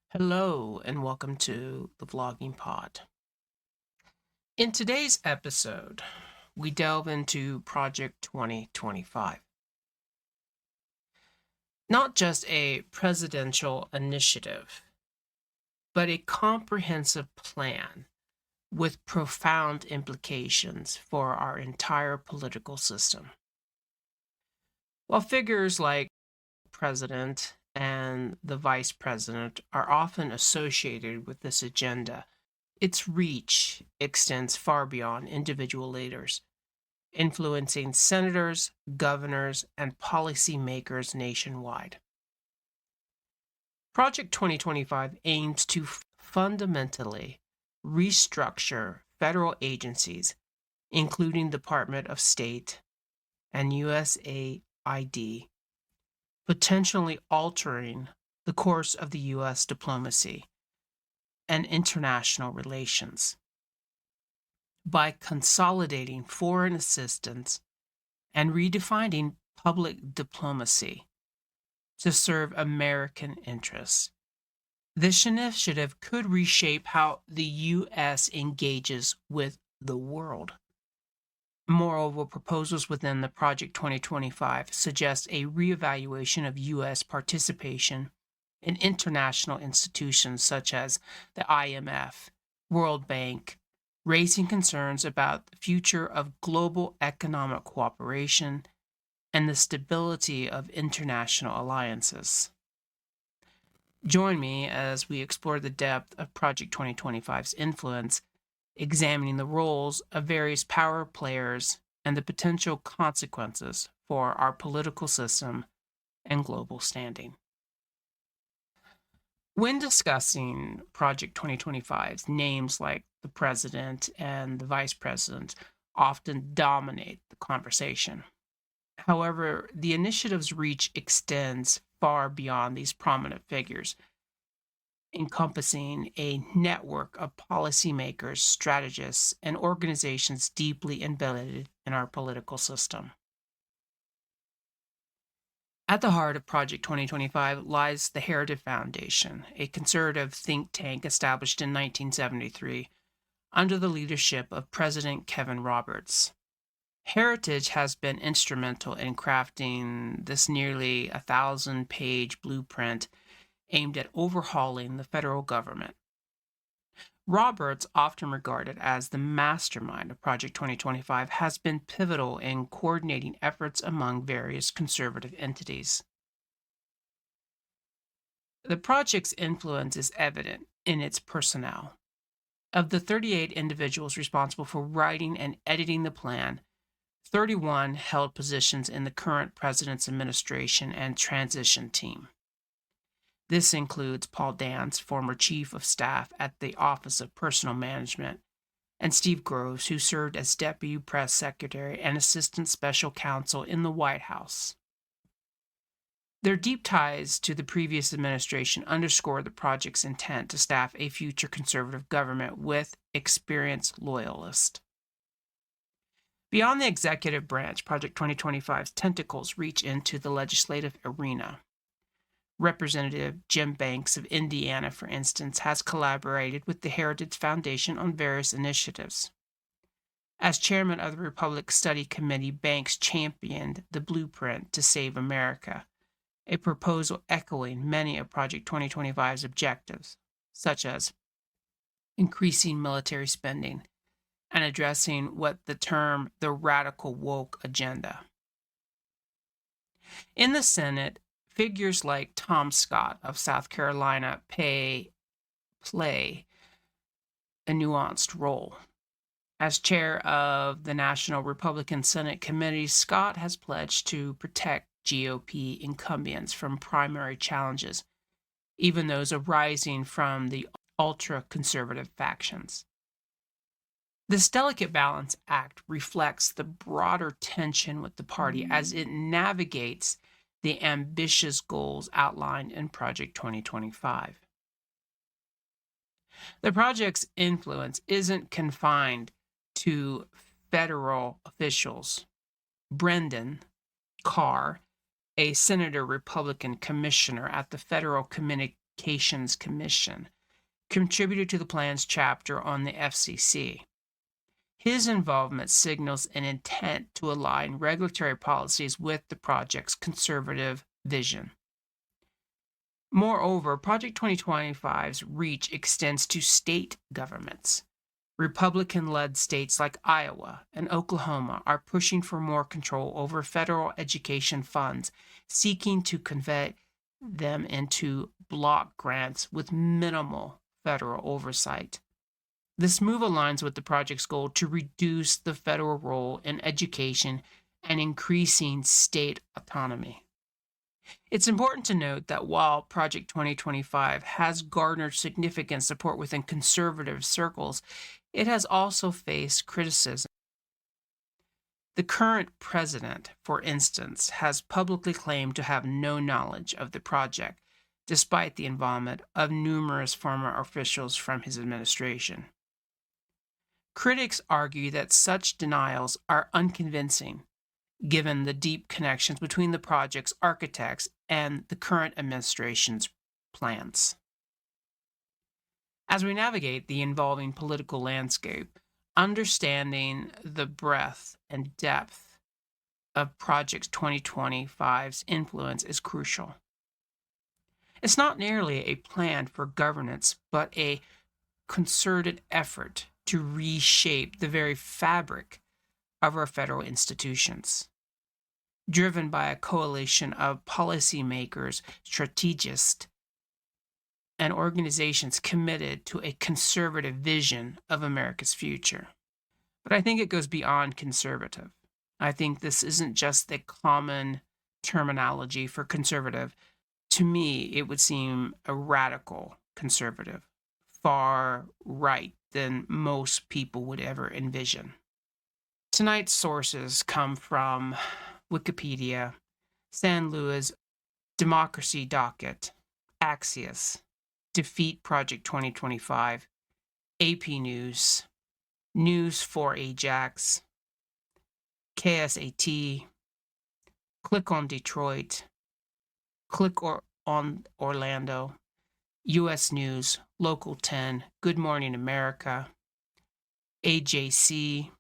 Hello, and welcome to the Vlogging Pod. In today's episode, we delve into Project 2025. Not just a presidential initiative, but a comprehensive plan with profound implications for our entire political system. While figures like president and the vice president are often associated with this agenda, its reach extends far beyond individual leaders, influencing senators, governors, and policymakers nationwide. Project 2025 aims to fundamentally restructure federal agencies, including Department of State and USAID, potentially altering the course of the U.S. diplomacy and international relations by consolidating foreign assistance and redefining public diplomacy to serve American interests. This initiative could reshape how the U.S. engages with the world. Moreover, proposals within the Project 2025 suggest a reevaluation of U.S. participation in international institutions such as the IMF, World Bank, raising concerns about the future of global economic cooperation and the stability of international alliances. Join me as we explore the depth of Project 2025's influence, examining the roles of various power players and the potential consequences for our political system and global standing. When discussing Project 2025's, names like the president and the vice president often dominate the conversation. However, the initiative's reach extends far beyond these prominent figures, encompassing a network of policymakers, strategists, and organizations deeply embedded in our political system. At the heart of Project 2025 lies the Heritage Foundation, a conservative think tank established in 1973 under the leadership of President Kevin Roberts. Heritage has been instrumental in crafting this nearly 1,000-page blueprint aimed at overhauling the federal government. Roberts, often regarded as the mastermind of Project 2025, has been pivotal in coordinating efforts among various conservative entities. The project's influence is evident in its personnel. Of the 38 individuals responsible for writing and editing the plan, 31 held positions in the current president's administration and transition team. This includes Paul Dance, former chief of staff at the Office of Personnel Management, and Steve Groves, who served as deputy press secretary and assistant special counsel in the White House. Their deep ties to the previous administration underscore the project's intent to staff a future conservative government with experienced loyalists. Beyond the executive branch, Project 2025's tentacles reach into the legislative arena. Representative Jim Banks of Indiana, for instance, has collaborated with the Heritage Foundation on various initiatives. As chairman of the Republican Study Committee, Banks championed the Blueprint to Save America, a proposal echoing many of Project 2025's objectives, such as increasing military spending and addressing what the term the radical woke agenda. In the Senate, figures like Tom Scott of South Carolina play a nuanced role. As chair of the National Republican Senate Committee, Scott has pledged to protect GOP incumbents from primary challenges, even those arising from the ultra-conservative factions. This delicate balance act reflects the broader tension with the party as it navigates the ambitious goals outlined in Project 2025. The project's influence isn't confined to federal officials. Brendan, Carr, a Senator Republican commissioner at the Federal Communications Commission, contributed to the plan's chapter on the FCC. His involvement signals an intent to align regulatory policies with the project's conservative vision. Moreover, Project 2025's reach extends to state governments. Republican-led states like Iowa and Oklahoma are pushing for more control over federal education funds, seeking to convert them into block grants with minimal federal oversight. This move aligns with the project's goal to reduce the federal role in education and increasing state autonomy. It's important to note that while Project 2025 has garnered significant support within conservative circles, it has also faced criticism. The current president, for instance, has publicly claimed to have no knowledge of the project, despite the involvement of numerous former officials from his administration. Critics argue that such denials are unconvincing, given the deep connections between the project's architects and the current administration's plans. As we navigate the evolving political landscape, understanding the breadth and depth of Project 2025's influence is crucial. It's not merely a plan for governance, but a concerted effort to reshape the very fabric of our federal institutions. Driven by a coalition of policymakers, strategists, and organizations committed to a conservative vision of America's future. But I think it goes beyond conservative. I think this isn't just the common terminology for conservative. To me, it would seem a radical conservative, far right than most people would ever envision. Tonight's sources come from Wikipedia, San Luis Democracy Docket, Axios, Defeat Project 2025, AP News, News for Ajax, KSAT, Click on Detroit, on Orlando, U.S. News, Local 10, Good Morning America, AJC.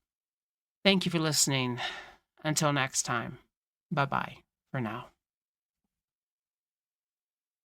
Thank you for listening. Until next time, bye-bye for now.